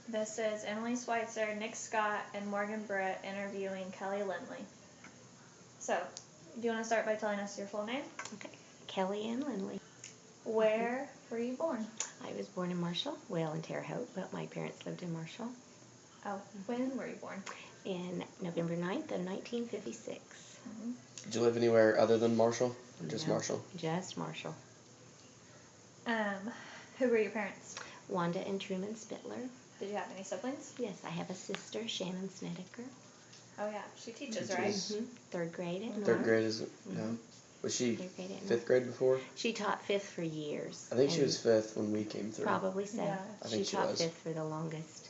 This is Emily Schweitzer, Nick Scott, and Morgan Britt interviewing Kelly Lindley. So, do you want to start by telling us your full name? Okay. Kelly Ann Lindley. Where were you born? I was born in Marshall, in Terre Haute, but my parents lived in Marshall. Oh, when were you born? In November 9th of 1956. Mm-hmm. Did you live anywhere other than Marshall? Or just No, Marshall? Just Marshall. Who were your parents? Wanda and Truman Spittler. Did you have any siblings? Yes, I have a sister, Shannon Snedeker. Oh yeah, she teaches, She right? teaches. Third grade at North. Third grade is it? No. Was she Third grade at North. fifth grade before? She taught fifth for years. I think she was fifth when we came through. Probably so. Yeah. I think she taught was. fifth for the longest,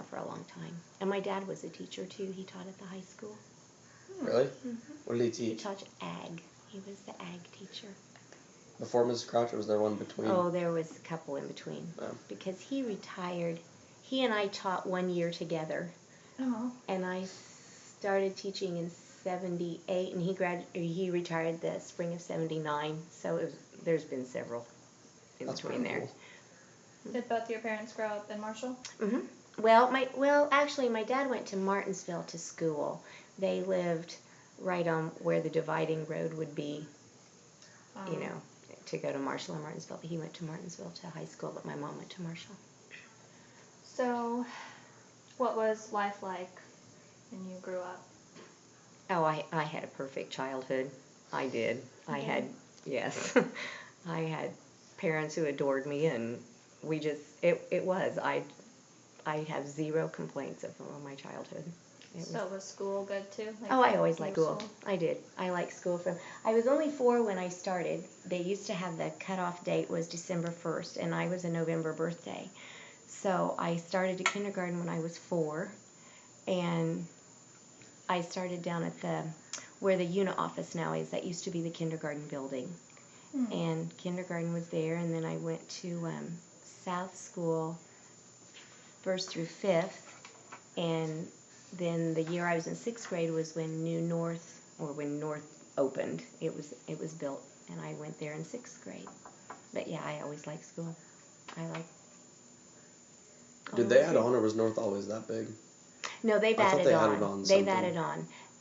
for a long time. And my dad was a teacher too. He taught at the high school. Really? Mm-hmm. What did he He teach? taught ag. He was the ag teacher. Before Mrs. Crouch, or was there one between? Oh, there was a couple in between. Oh. Because he retired. He and I taught 1 year together. Oh. And I started teaching in 78, and he retired the spring of 79. So there's been several in That's between pretty there. cool. Did both your parents grow up in Marshall? Mhm. Well, actually, my dad went to Martinsville to school. They lived right on where the dividing road would be, to go to Marshall and Martinsville. But he went to Martinsville to high school, but my mom went to Marshall. So, what was life like when you grew up? Oh, I had a perfect childhood. I did. I had, yes. I had parents who adored me, and we just, it was. I have zero complaints of my childhood. So was school good too? I always liked school. I did. I liked school I was only 4 when I started. They used to have the cutoff date was December 1st, and I was a November birthday. So I started at kindergarten when I was 4, and I started down at where the unit office now is. That used to be the kindergarten building. And kindergarten was there, and then I went to South School 1st through 5th, and then the year I was in 6th grade was when when North opened. It was built, and I went there in 6th grade. But yeah, I always liked school. Did they add on, or was North always that big? No, they've I thought added they on. added on They've something. added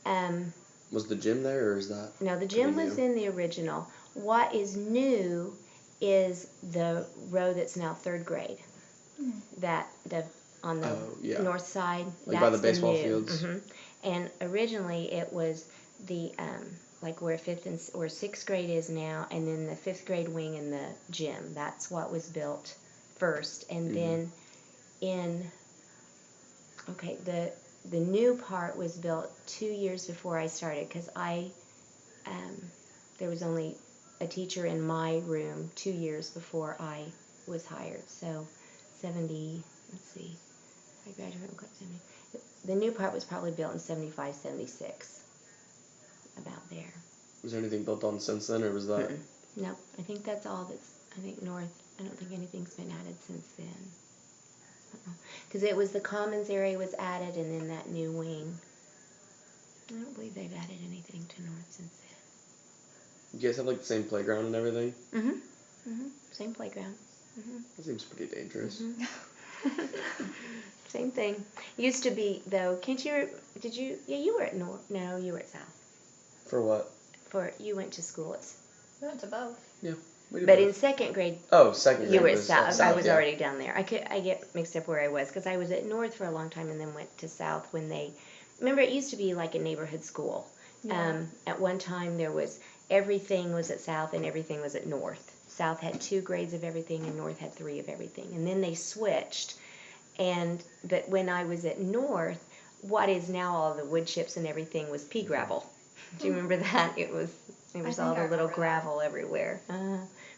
on. Was the gym there, or is that? No, the gym pretty was new? in the original. What is new is the row that's now 3rd grade. On the north side. Like by the that's baseball new. fields. Mm-hmm. And originally it was the where 5th or 6th grade is now, and then the 5th grade wing and the gym. That's what was built first, and then the new part was built 2 years before I started, because there was only a teacher in my room 2 years before I was hired. So 70, let's see, I graduated in 70. The new part was probably built in 75, 76, about there. Was there anything built on since then, or was that? No, I think that's all I think North, I don't think anything's been added since then. Because it was the Commons area was added, and then that new wing. I don't believe they've added anything to North since then. You guys have like the same playground and everything? Same playground. That seems pretty dangerous. Same thing. Used to be, though, you were at North, no, you were at South. For what? You went to school at, We went to both. Yeah. We did but both. in 2nd grade, Oh, 2nd grade. you were at was South. I was yeah. already down there. I get mixed up where I was, because I was at North for a long time and then went to South when remember, it used to be like a neighborhood school. Yeah. At one time everything was at South and everything was at North. South had 2 grades of everything and North had 3 of everything. And then they switched. But when I was at North, what is now all the wood chips and everything was pea gravel. Do you remember that? It was all the little gravel everywhere.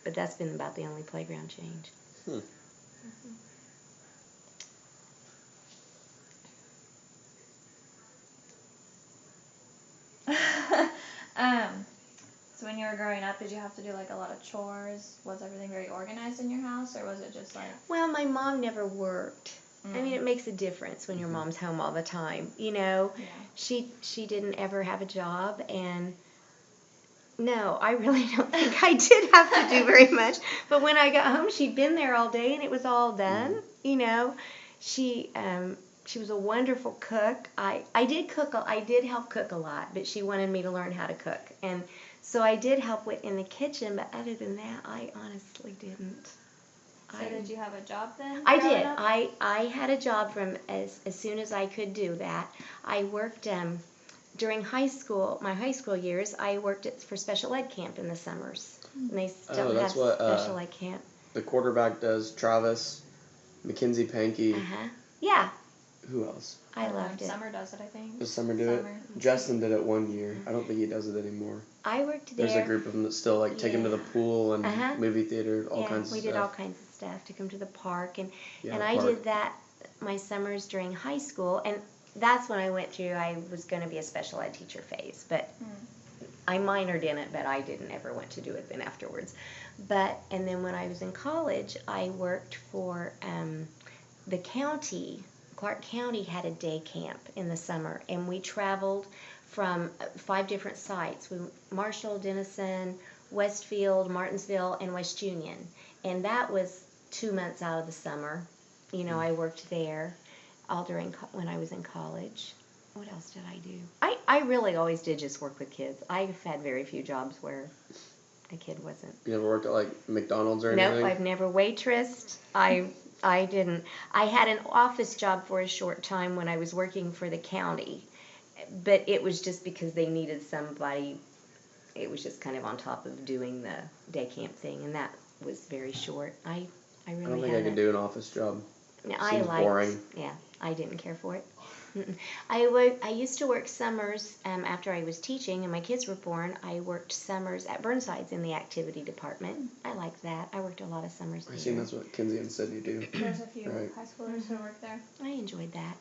But that's been about the only playground change. So when you were growing up, did you have to do like a lot of chores? Was everything very organized in your house, or was it just like? Well, my mom never worked. I mean, it makes a difference when your mom's home all the time. Yeah. She didn't ever have a job, and no, I really don't think I did have to do very much. But when I got home, she'd been there all day, and it was all done. She was a wonderful cook. I did help cook a lot, but she wanted me to learn how to cook, and so I did help in the kitchen. But other than that, I honestly didn't. So did you have a job then? I growing did. up? I had a job from as soon as I could do that. I worked during my high school years. I worked for special ed camp in the summers, and they still have that's what, special ed camp. The quarterback does. Travis, Mackenzie Pankey. Yeah, Who else? I loved it. Summer does it, I think. Does Summer do it? Justin did it one year. I don't think he does it anymore. I worked there. There's a group of them that still like take him to the pool and movie theater, all kinds of stuff. We did all kinds of stuff. Took him to the park, and Yeah, I park. did that my summers during high school, and that's when I went through. I was going to be a special ed teacher phase, but I minored in it, but I didn't ever want to do it then afterwards. And then when I was in college, I worked for the county. Clark County had a day camp in the summer, and we traveled from 5 different sites: Marshall, Denison, Westfield, Martinsville, and West Union. And that was 2 months out of the summer. I worked there all during when I was in college. What else did I do? I really always did just work with kids. I've had very few jobs where a kid wasn't. You never worked at like McDonald's or anything? Nope, I've never waitressed. I didn't. I had an office job for a short time when I was working for the county, but it was just because they needed somebody. It was just kind of on top of doing the day camp thing, and that was very short. I really I don't think I could do an office job. No, Seems boring. Yeah, I didn't care for it. I used to work summers after I was teaching and my kids were born. I worked summers at Burnside's in the activity department. I liked that. I worked a lot of summers there. I seen that's what Kinsey and Sydney do. There's a few Right. high schoolers who work there. I enjoyed that.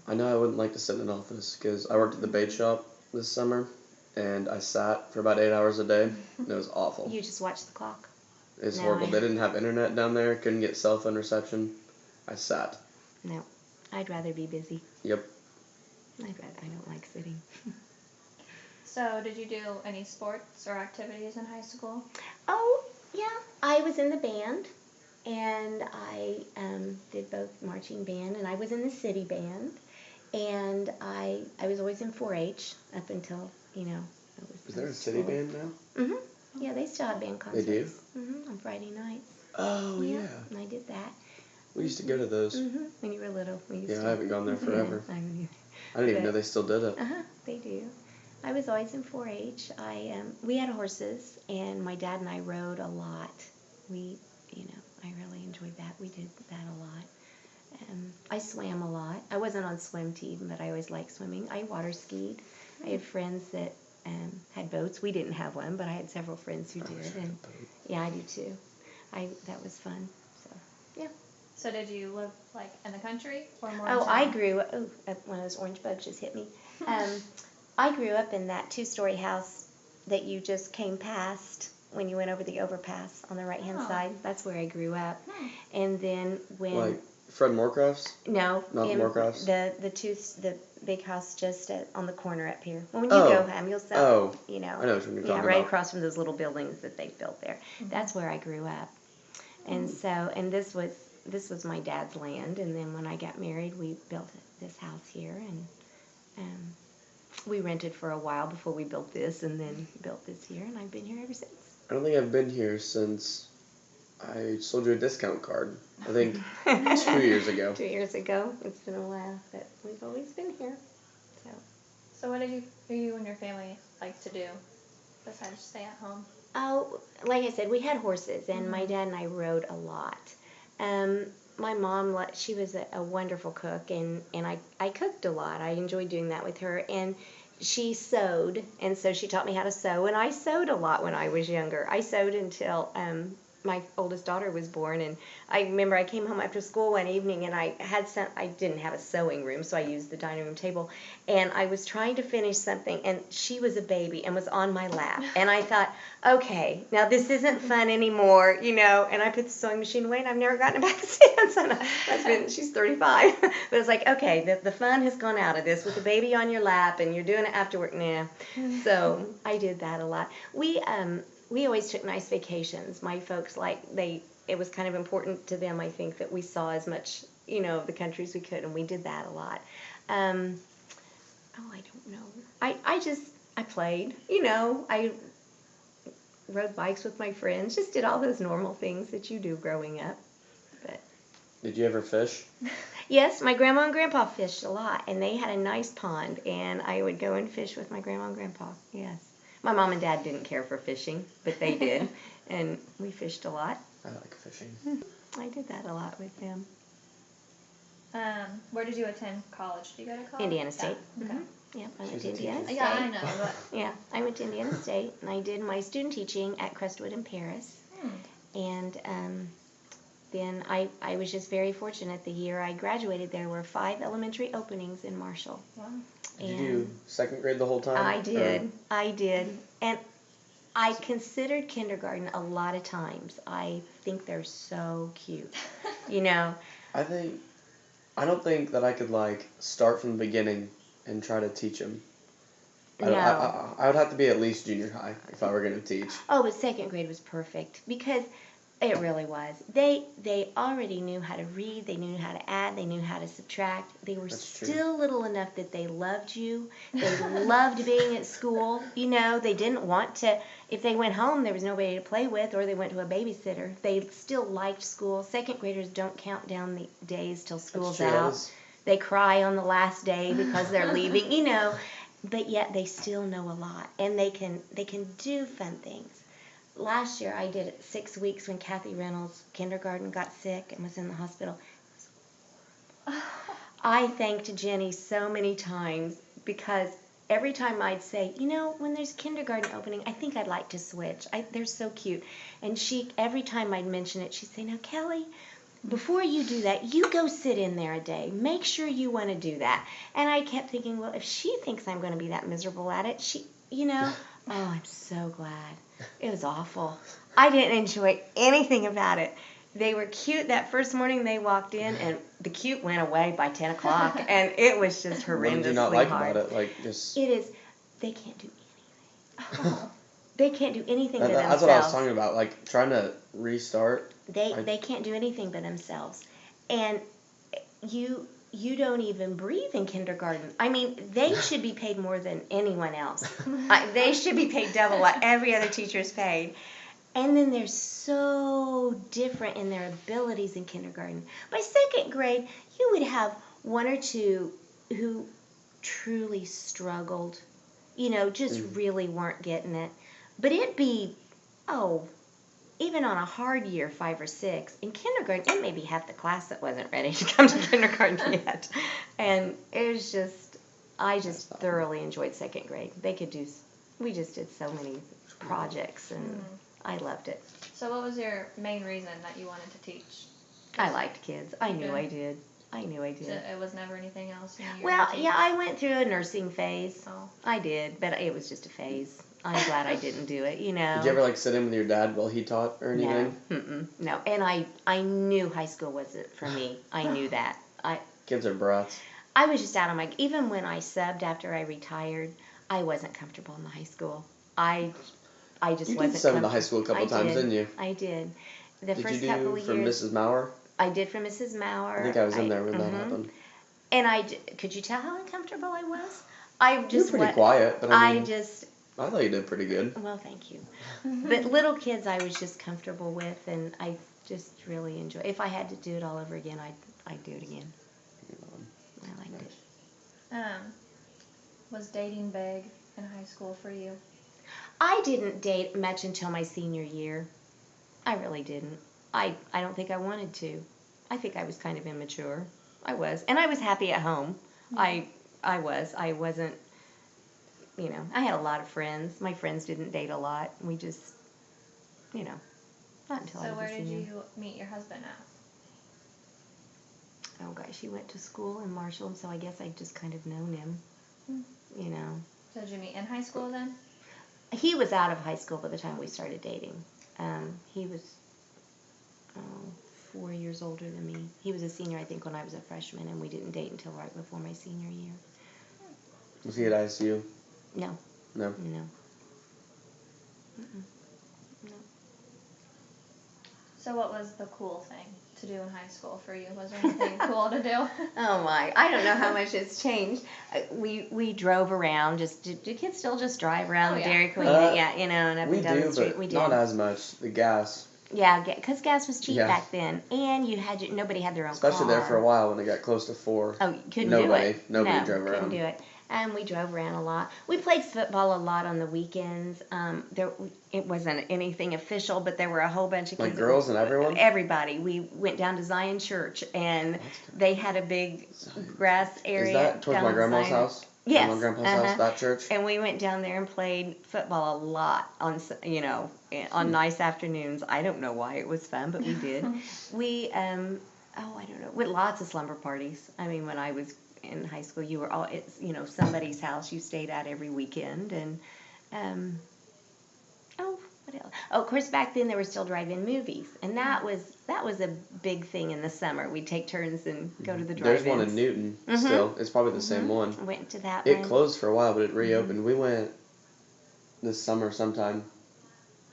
I know I wouldn't like to sit in an office because I worked at the bait shop this summer and I sat for about 8 hours a day and it was awful. You just watch the clock. It's No, horrible. They didn't have internet down there, couldn't get cell phone reception. I sat. No, I'd rather be busy. Yep. I don't like sitting. So did you do any sports or activities in high school? Oh, yeah. I was in the band, and I did both marching band, and I was in the city band, and I was always in 4-H up until, I was Is there a city band now? Mm-hmm. Yeah, they still have band concerts. They do? Mm-hmm. On Friday nights. Oh, yeah. And I did that. We used to go to those. Mm-hmm. When you were little. We used Yeah, to. I haven't gone there forever. Yeah, I didn't even know they still did it. They do. I was always in 4-H. We had horses, and my dad and I rode a lot. I really enjoyed that. We did that a lot. I swam a lot. I wasn't on swim team, but I always liked swimming. I water skied. I had friends that had boats. We didn't have one, but I had several friends who did. And yeah, I do too. That was fun. So yeah. So did you live like in the country or more? Oh, I grew up. Oh, one of those orange bugs just hit me. I grew up in that 2-story house that you just came past when you went over the overpass on the right-hand side. That's where I grew up. And then when Like Fred Moorcroft's? no, Not Moorcroft's? the big house just on the corner up here. Well, when you go home, you'll sell. Oh, I know what you're talking yeah, right about. across from those little buildings that they built there. That's where I grew up. And this was my dad's land. And then when I got married, we built this house here, and we rented for a while before we built this, and then built this here, and I've been here ever since. I don't think I've been here since I sold you a discount card. I think 2 years ago. 2 years ago. It's been a while, but we've always been here. So what did you and your family like to do besides stay at home? Oh, like I said, we had horses, and my dad and I rode a lot. My mom, she was a wonderful cook, and I cooked a lot. I enjoyed doing that with her, and she sewed, and so she taught me how to sew, and I sewed a lot when I was younger. I sewed until my oldest daughter was born, and I remember I came home after school one evening, and I didn't have a sewing room, so I used the dining room table, and I was trying to finish something, and she was a baby and was on my lap, and I thought, okay, now this isn't fun anymore, and I put the sewing machine away, and I've never gotten it back since, and she's 35, but it's like, okay, the fun has gone out of this with the baby on your lap, and you're doing it after work, so I did that a lot. We always took nice vacations. My folks, they it was kind of important to them, I think, that we saw as much, of the country as we could, and we did that a lot. I don't know. I played, I rode bikes with my friends, just did all those normal things that you do growing up. But Did you ever fish? yes, my grandma and grandpa fished a lot, and they had a nice pond, and I would go and fish with my grandma and grandpa. Yes. My mom and dad didn't care for fishing, but they did, and we fished a lot. I like fishing. I did that a lot with them. Where did you attend college? Did you go to college? Indiana State. Yeah. Okay. Yeah, I went She's to a Indiana teacher. State. Yeah, I know. But Yeah, I went to Indiana State, and I did my student teaching at Crestwood in Paris. And then I was just very fortunate. The year I graduated, there were 5 elementary openings in Marshall. wow. Did you do second grade the whole time? I did. I did. And I considered kindergarten a lot of times. I think they're so cute. I don't think that I could start from the beginning and try to teach them. No. I would have to be at least junior high if I were going to teach. Oh, but second grade was perfect because it really was. They already knew how to read, they knew how to add, they knew how to subtract. They were still little enough that they loved you. They loved being at school. They didn't want to, if they went home, there was nobody to play with, or they went to a babysitter. They still liked school. Second graders don't count down the days till school's out. They cry on the last day because they're leaving, but yet they still know a lot, and they can do fun things. Last year I did 6 weeks when Kathy Reynolds' kindergarten got sick and was in the hospital. I thanked Jenny so many times because every time I'd say, when there's kindergarten opening, I think I'd like to switch. They're so cute. And every time I'd mention it, she'd say, now, Kelly, before you do that, you go sit in there a day. Make sure you want to do that. And I kept thinking, well, if she thinks I'm going to be that miserable at it, oh, I'm so glad. It was awful. I didn't enjoy anything about it. They were cute that first morning they walked in, and the cute went away by 10 o'clock, and it was just horrendously hard. What did you not like about it? It is, they can't do anything. They can't do anything by themselves. That's what I was talking about, trying to restart. They can't do anything by themselves. And you don't even breathe in kindergarten. I mean, they should be paid more than anyone else. They should be paid double what every other teacher is paid. And then they're so different in their abilities in kindergarten. By second grade, you would have 1 or 2 who truly struggled, just really weren't getting it. But it'd be, even on a hard year, 5 or 6, in kindergarten, it may be half the class that wasn't ready to come to kindergarten yet. And it was I just thoroughly enjoyed second grade. We just did so many projects, and I loved it. So what was your main reason that you wanted to teach? I liked kids. I knew I did. So it was never anything else? Well, yeah, I went through a nursing phase. Oh. I did, but it was just a phase. I'm glad I didn't do it, Did you ever sit in with your dad while he taught or anything? No. And I knew high school wasn't for me. I knew that. Kids are brats. I was just out of even when I subbed after I retired, I wasn't comfortable in the high school. I just wasn't. You did sub in the high school a couple times, didn't you? I did. Did you do from Mrs. Maurer? I did from Mrs. Maurer. I think I was in there when that happened. And could you tell how uncomfortable I was? You were pretty quiet, but I thought you did pretty good. Well, thank you. But little kids I was just comfortable with, and I just really enjoy. If I had to do it all over again, I'd do it again. I liked it. Was dating big in high school for you? I didn't date much until my senior year. I really didn't. I don't think I wanted to. I think I was kind of immature. I was. And I was happy at home. I wasn't, I had a lot of friends. My friends didn't date a lot. We just, not until I was a senior. So where did you meet your husband at? Oh gosh, he went to school in Marshall, and so I guess I've just kind of known him, So did you meet in high school then? He was out of high school by the time we started dating. He was 4 years older than me. He was a senior, I think, when I was a freshman, and we didn't date until right before my senior year. Was he at ISU? No. No? No. No. So what was the cool thing to do in high school for you? Was there anything cool to do? Oh my! I don't know how much it's changed. We drove around. Do kids still just drive around the Dairy Queen? Yeah, and up and down the street. We did. Not as much. The gas. Yeah, because gas was cheap back then, and nobody had their own car. Especially there for a while when it got close to 4. Oh, you couldn't do it. Nobody drove around. Couldn't do it. And we drove around a lot. We played football a lot on the weekends. It wasn't anything official, but there were a whole bunch of kids. Like girls and everyone? Everybody. We went down to Zion Church, and they had a big grass area. Is that towards my grandma's house? Yes. My grandpa's house, that church? And we went down there and played football a lot on nice afternoons. I don't know why it was fun, but we did. We, I don't know, with lots of slumber parties. I mean, when I was in high school, you were all, somebody's house you stayed at every weekend. And, what else? Oh, of course, back then there were still drive-in movies. And that was a big thing in the summer. We'd take turns and go to the drive-ins. There's one in Newton still. It's probably the same one. I went to that one. It closed for a while, but it reopened. We went this summer sometime.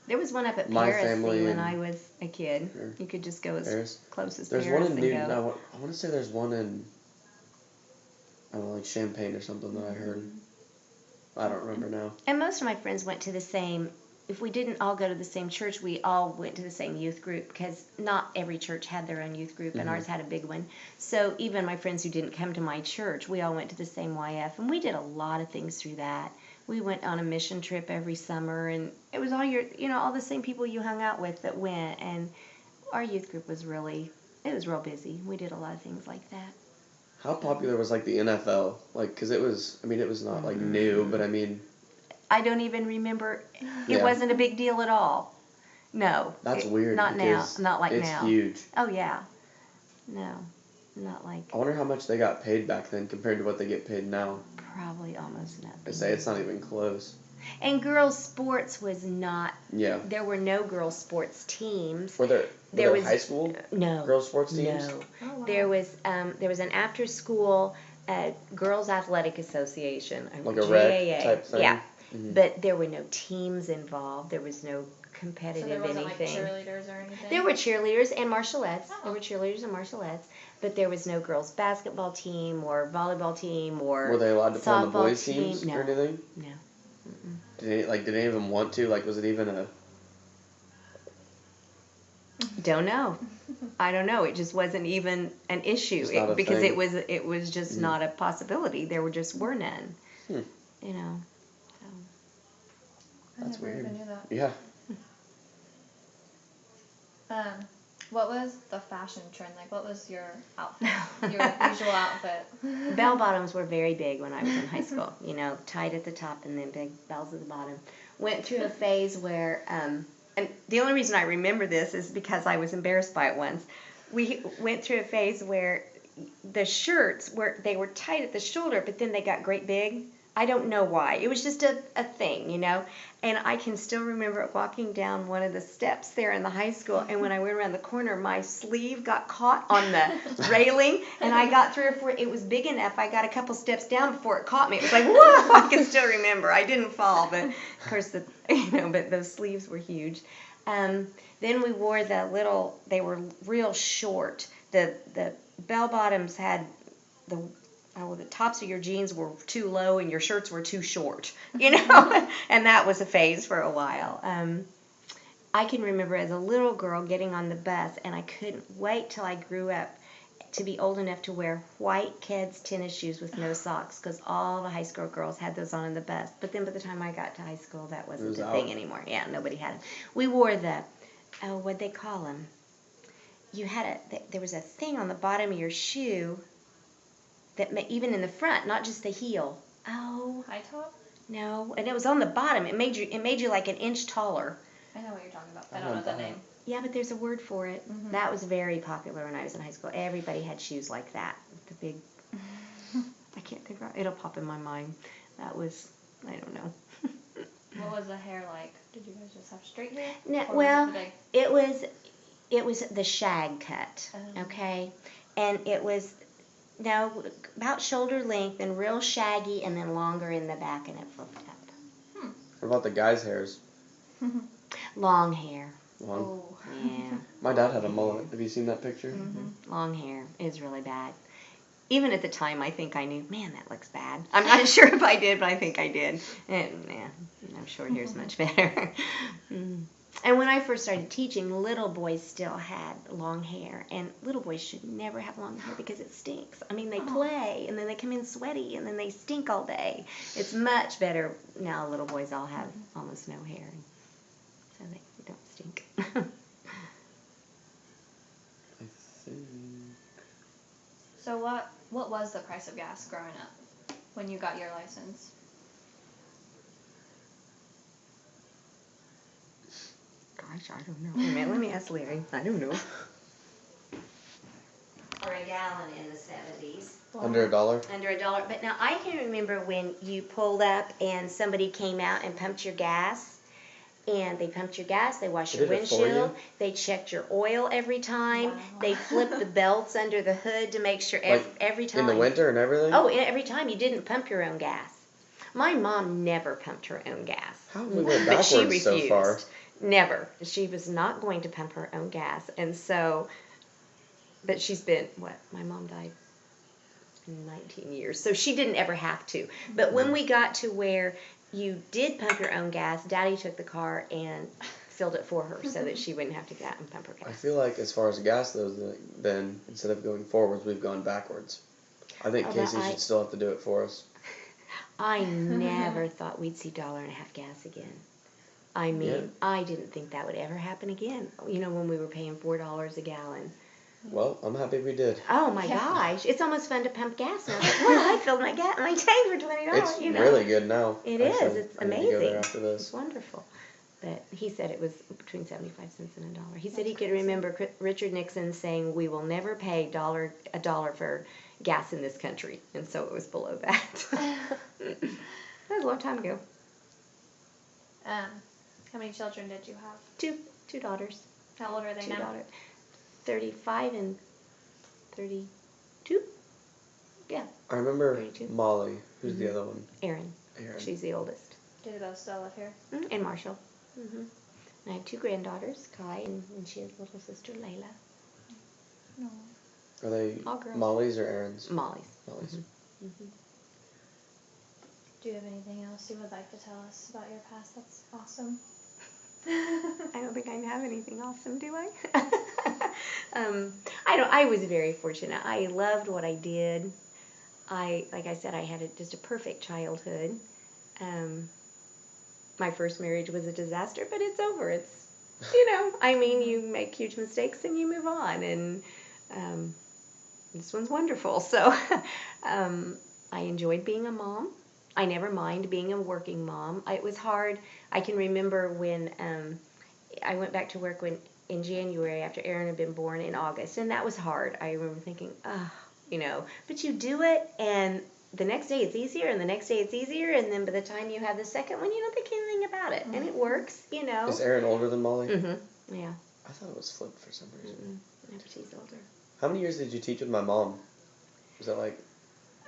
There was one up at Paris when I was a kid. You could just go as close as Paris. There's one in Newton. I want to say there's one in, I don't know, like Champaign or something that I heard. I don't remember now. And most of my friends went to the same. If we didn't all go to the same church, we all went to the same youth group, because not every church had their own youth group, and ours had a big one. So even my friends who didn't come to my church, we all went to the same YF, and we did a lot of things through that. We went on a mission trip every summer, and it was all all the same people you hung out with that went, and our youth group was real busy. We did a lot of things like that. How popular was like the NFL? Like, because it was not like new, but I mean. I don't even remember. It wasn't a big deal at all. No. That's weird. Not now. Not like it's now. It's huge. Oh, yeah. No. Not like. I wonder how much they got paid back then compared to what they get paid now. Probably almost nothing. I say it's not even close. And girls' sports was not. Yeah. There were no girls' sports teams. Were there high school? No. Girls' sports teams? No. Oh, wow. There was an after-school girls' athletic association. Like a rec type thing? Yeah. But there were no teams involved. There was no competitive anything. So there wasn't like cheerleaders or anything? There were cheerleaders and martialettes. There were cheerleaders and martialettes. But there was no girls' basketball team or volleyball team or Were they allowed to play on the boys' team. teams or anything? No. Did any of them want to? Like, was it even a... Don't know. I don't know. It just wasn't even an issue because thing. it was just not a possibility. There were none. That's weird. I never knew that. Yeah. What was the fashion trend? Like, what was your outfit? Your usual outfit? Bell bottoms were very big when I was in high school. Tight at the top and then big bells at the bottom. Went through a phase where, and the only reason I remember this is because I was embarrassed by it once. We went through a phase where the shirts they were tight at the shoulder, but then they got great big. I don't know why. It was just a thing, And I can still remember walking down one of the steps there in the high school, and when I went around the corner, my sleeve got caught on the railing, and I got 3 or 4. It was big enough. I got a couple steps down before it caught me. It was like, whoa! I can still remember. I didn't fall, but of course, but those sleeves were huge. Then we wore they were real short. The bell bottoms had the tops of your jeans were too low and your shirts were too short, and that was a phase for a while. I can remember as a little girl getting on the bus, and I couldn't wait till I grew up to be old enough to wear white Keds tennis shoes with no socks, because all the high school girls had those on the bus. But then by the time I got to high school, that wasn't a thing anymore. Yeah, nobody had them. We wore what'd they call them? There was a thing on the bottom of your shoe that even in the front, not just the heel. Oh. High top? No, and it was on the bottom. It made you like an inch taller. I know what you're talking about. I don't know the name. Yeah, but there's a word for it. Mm-hmm. That was very popular when I was in high school. Everybody had shoes like that. The big... I can't think of it. It'll pop in my mind. That was... I don't know. What was the hair like? Did you guys just have straight hair? No, well, it was the shag cut, okay? And it was... about shoulder length and real shaggy, and then longer in the back, and it flipped up. What about the guys' hairs? Long hair. one. Oh. Yeah. My dad had a mullet. Have you seen that picture? Mm-hmm. Long hair is really bad. Even at the time, I think I knew, man, that looks bad. I'm not sure if I did, but I think I did. And, yeah, short hair is much better. And when I first started teaching, little boys still had long hair. And little boys should never have long hair because it stinks. I mean, they play, and then they come in sweaty, and then they stink all day. It's much better now little boys all have almost no hair. So they don't stink. I think. So what was the price of gas growing up when you got your license? Gosh, I don't know. Wait a minute, let me ask Larry. I don't know. For a gallon in the 70s. Under $1? Under $1. But now I can remember when you pulled up and somebody came out and pumped your gas. And they pumped your gas, they washed your They did it for windshield, you? they checked your oil every time, Wow. they flipped the belts under the hood to make sure every time. In the winter and everything? Oh, every time. You didn't pump your own gas. My mom never pumped her own gas. How have we went But she backwards so refused. far? Never. She was not going to pump her own gas. And so, but she's been, my mom died in 19 years. So she didn't ever have to. But when we got to where you did pump your own gas, Daddy took the car and filled it for her so that she wouldn't have to go out and pump her gas. I feel like as far as gas goes, then instead of going forwards, we've gone backwards. I think Casey should still have to do it for us. I never thought we'd see $1.50 gas again. I mean, Yeah. I didn't think that would ever happen again. You know, when we were paying $4 a gallon. Well, I'm happy we did. Oh my gosh, it's almost fun to pump gas now. Well, I filled my tank for $20. It's really good now. It is. It's I need to go there amazing. after this. It's wonderful. But he said it was between 75 cents and $1. He said he could remember Richard Nixon saying, "We will never pay a dollar for gas in this country," and so it was below that. That was a long time ago. How many children did you have? Two daughters. How old are they Two now? daughters. 35 and 32. Yeah, I remember 32. Molly. Who's the other one? Erin. Aaron. She's the oldest. Do they both still live here? And Marshall. And I have two granddaughters, Kai, and she has a little sister, Layla. No. Are they All girls. Molly's or Aaron's? Molly's. Molly's. Do you have anything else you would like to tell us about your past? That's awesome. I don't think I have anything awesome, do I? I was very fortunate. I loved what I did. Like I said, I had just a perfect childhood. My first marriage was a disaster, but it's over. It's, I mean, you make huge mistakes and you move on, and this one's wonderful. So I enjoyed being a mom. I never mind being a working mom. It was hard. I can remember when I went back to work in January after Aaron had been born in August, and that was hard. I remember thinking, but you do it, and the next day it's easier, and the next day it's easier, and then by the time you have the second one, you don't think anything about it, and it works, Is Aaron older than Molly? Yeah. I thought it was flipped for some reason. No, she's older. How many years did you teach with my mom? Was that like...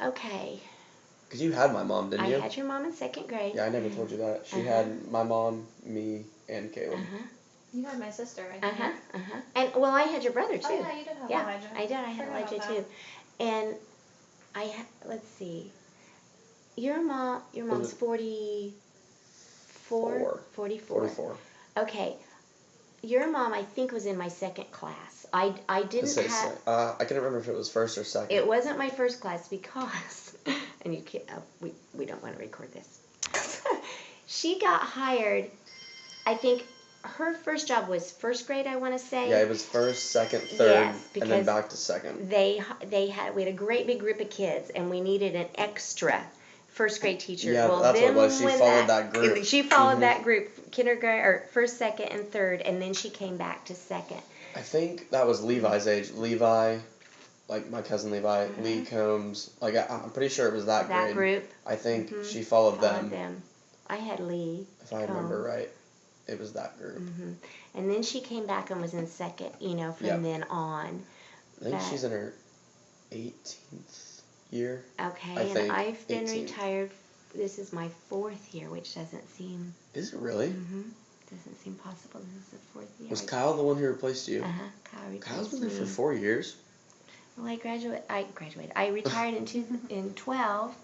Okay. Because you had my mom, didn't you? I had your mom in second grade. Yeah, I never told you that. She had my mom, me, and Caleb. You had my sister, I think. And, well, I had your brother, too. Oh, yeah, you did have Yeah, Elijah. I did. I had Forgot Elijah, about too. And let's see. Your mom's 44? 44. Okay. Your mom, I think, was in my second class. I didn't have... I can't remember if it was first or second. It wasn't my first class because... And you can't... we don't want to record this. She got hired... I think her first job was first grade, I want to say. Yeah, it was first, second, third, Yes, and then back to second. we had a great big group of kids, and we needed an extra first grade teacher. Yeah, well, that's what it was. She when followed that group. She followed that group, kindergarten or first, second, and third, and then she came back to second. I think that was Levi's age. Levi, like my cousin Levi, Lee Combs. Like I'm pretty sure it was that grade. That group. I think she followed them. I had Lee. If I remember right, it was that group. And then she came back and was in second, from then on. I think she's in her 18th year. Okay, and I've been retired. This is my 4th year, which doesn't seem... Is it really? doesn't seem possible. This is the 4th year. Was Kyle the one who replaced you? Kyle replaced Kyle's been there me. for 4 years. Well, I retired in 12,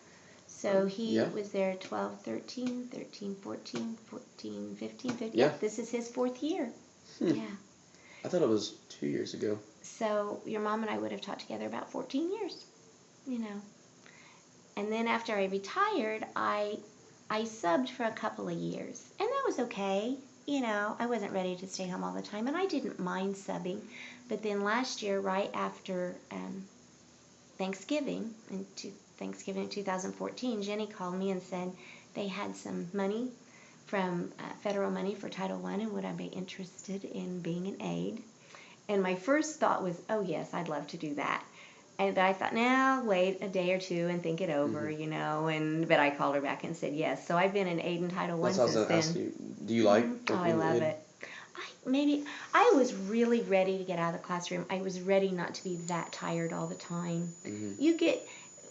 so he was there 12, 13, 13, 14, 14, 15, 15. Yeah. This is his 4th year. Hmm. Yeah. I thought it was 2 years ago. So your mom and I would have taught together about 14 years, you know. And then after I retired, I subbed for a couple of years, and that was okay. You know, I wasn't ready to stay home all the time, and I didn't mind subbing. But then last year, right after Thanksgiving, in 2014, Jenny called me and said they had some money from federal money for Title I, and would I be interested in being an aide? And my first thought was, oh yes, I'd love to do that. And I thought, now wait a day or two and think it over, you know. But I called her back and said yes. So I've been an aide in Title I since then. That's what I was going to ask you. Do you like? Oh, I love it. I was really ready to get out of the classroom. I was ready not to be that tired all the time.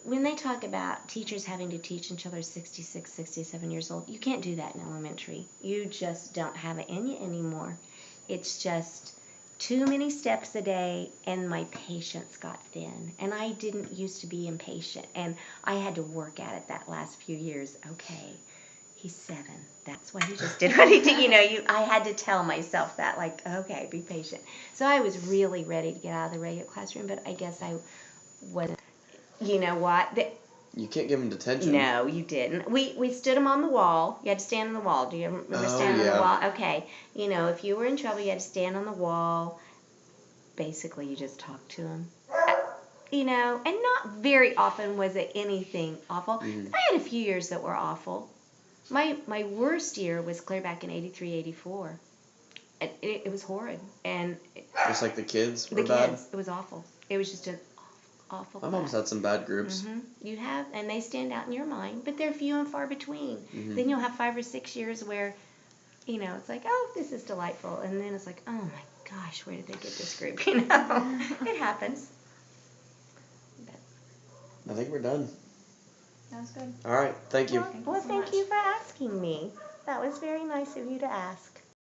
When they talk about teachers having to teach until they're 66, 67 years old, you can't do that in elementary. You just don't have it in you anymore. It's just too many steps a day, and my patience got thin. And I didn't used to be impatient, and I had to work at it that last few years. Okay, he's 7. That's why he just did what he did. You know, I had to tell myself that, like, okay, be patient. So I was really ready to get out of the regular classroom, but I guess I wasn't. You know what? You can't give him detention. No, you didn't. We stood him on the wall. You had to stand on the wall. Do you remember standing on the wall? Okay. You know, if you were in trouble, you had to stand on the wall. Basically, you just talked to him. You know, and not very often was it anything awful. I had a few years that were awful. My worst year was clear back in 83, 84. It was horrid. And just like the kids were the bad? Kids. It was awful. It was just an awful My mom's had some bad groups. You have, and they stand out in your mind, but they're few and far between. Then you'll have 5 or 6 years where, you know, it's like, oh, this is delightful, and then it's like, oh my gosh, where did they get this group? You know, it happens. I think we're done. That was good. All right, thank you. Well, thank you for asking me. That was very nice of you to ask.